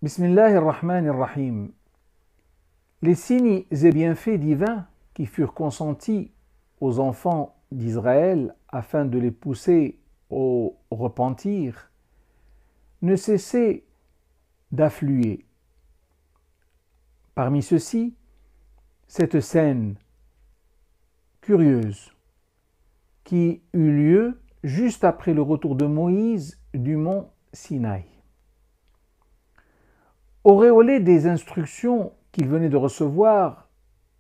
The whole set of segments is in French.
Bismillahirrahmanirrahim. Les signes et bienfaits divins qui furent consentis aux enfants d'Israël afin de les pousser au repentir ne cessaient d'affluer. Parmi ceux-ci, cette scène curieuse qui eut lieu juste après le retour de Moïse du mont Sinaï. Auréolé des instructions qu'il venait de recevoir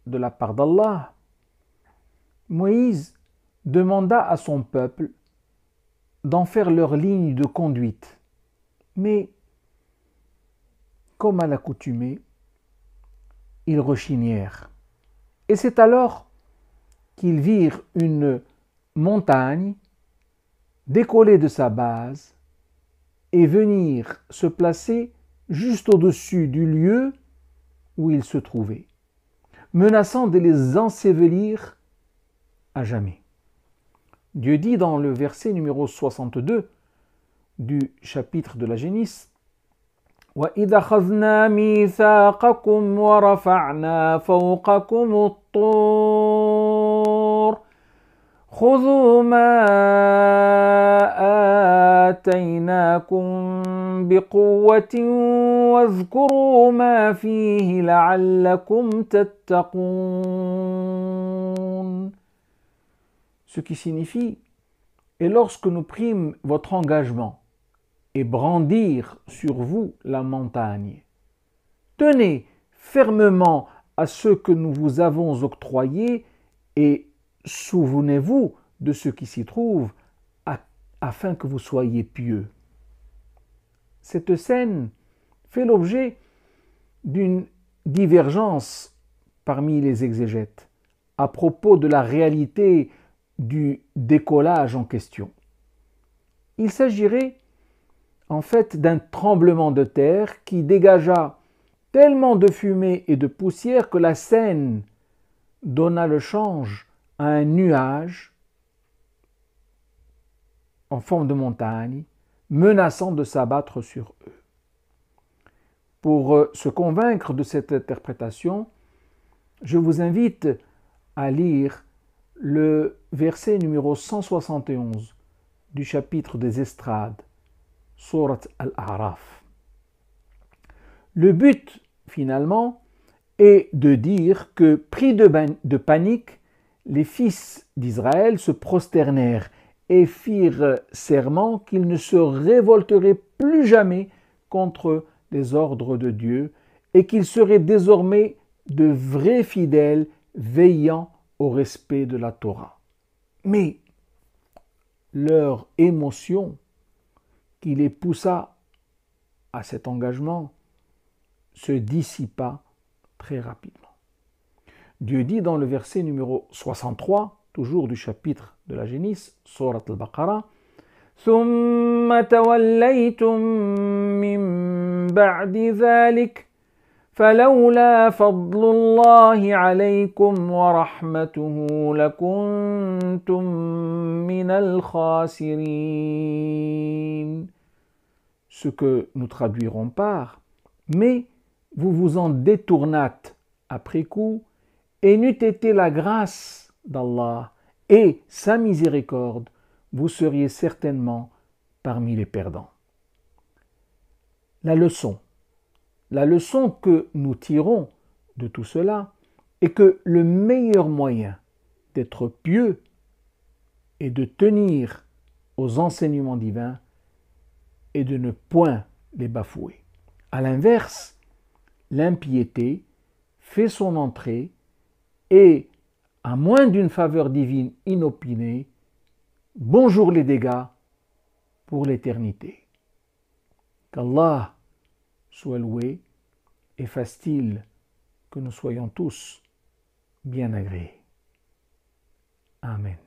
de la part d'Allah, Moïse demanda à son peuple d'en faire leur ligne de conduite. Mais, comme à l'accoutumée, ils rechignèrent. Et c'est alors qu'ils virent une montagne décoller de sa base et venir se placer juste au-dessus du lieu où ils se trouvaient, menaçant de les ensevelir à jamais. Dieu dit dans le verset numéro 62 du chapitre de la Génisse: وَإِذْ أَخَذْنَا مِيثَاقَكُمْ وَرَفَعْنَا فَوْقَكُمُ الطُّورَ خُذُوا مَا آتَيْنَاكُمْ بِقُوَّةٍ وَاذْكُرُوا مَا فِيهِ لَعَلَّكُمْ تَتَّقُونَ. Ce qui signifie: et lorsque nous prîmes votre engagement et brandirent sur vous la montagne, tenez fermement à ce que nous vous avons octroyé et souvenez-vous de ce qui s'y trouve afin que vous soyez pieux. Cette scène fait l'objet d'une divergence parmi les exégètes à propos de la réalité du décollage en question. Il s'agirait en fait d'un tremblement de terre qui dégagea tellement de fumée et de poussière que la scène donna le change à un nuage en forme de montagne, menaçant de s'abattre sur eux. Pour se convaincre de cette interprétation, je vous invite à lire le verset numéro 171 du chapitre des Estrades, Surat Al-A'raf. Le but, finalement, est de dire que, pris de panique, les fils d'Israël se prosternèrent et firent serment qu'ils ne se révolteraient plus jamais contre les ordres de Dieu et qu'ils seraient désormais de vrais fidèles veillant au respect de la Torah. Mais leur émotion qui les poussa à cet engagement se dissipa très rapidement. Dieu dit dans le verset numéro 63, toujours du chapitre de la Génisse, Surat Al-Baqarah: ثُمَّ تَوَلَّيْتُم مِّن بَعْدِ ذَلِكَ فَلَوْلَا فَضْلُ اللَّهِ عَلَيْكُمْ وَرَحْمَتُهُ لَكُنتُم مِّنَ الْخَاسِرِينَ. Ce que nous traduirons par: mais vous vous en détournâtes après coup, et n'eût été la grâce d'Allah et sa miséricorde, vous seriez certainement parmi les perdants. La leçon que nous tirons de tout cela est que le meilleur moyen d'être pieux et de tenir aux enseignements divins est de ne point les bafouer. À l'inverse, l'impiété fait son entrée et, à moins d'une faveur divine inopinée, bonjour les dégâts pour l'éternité. Qu'Allah soit loué et fasse-t-il que nous soyons tous bien agréés. Amen.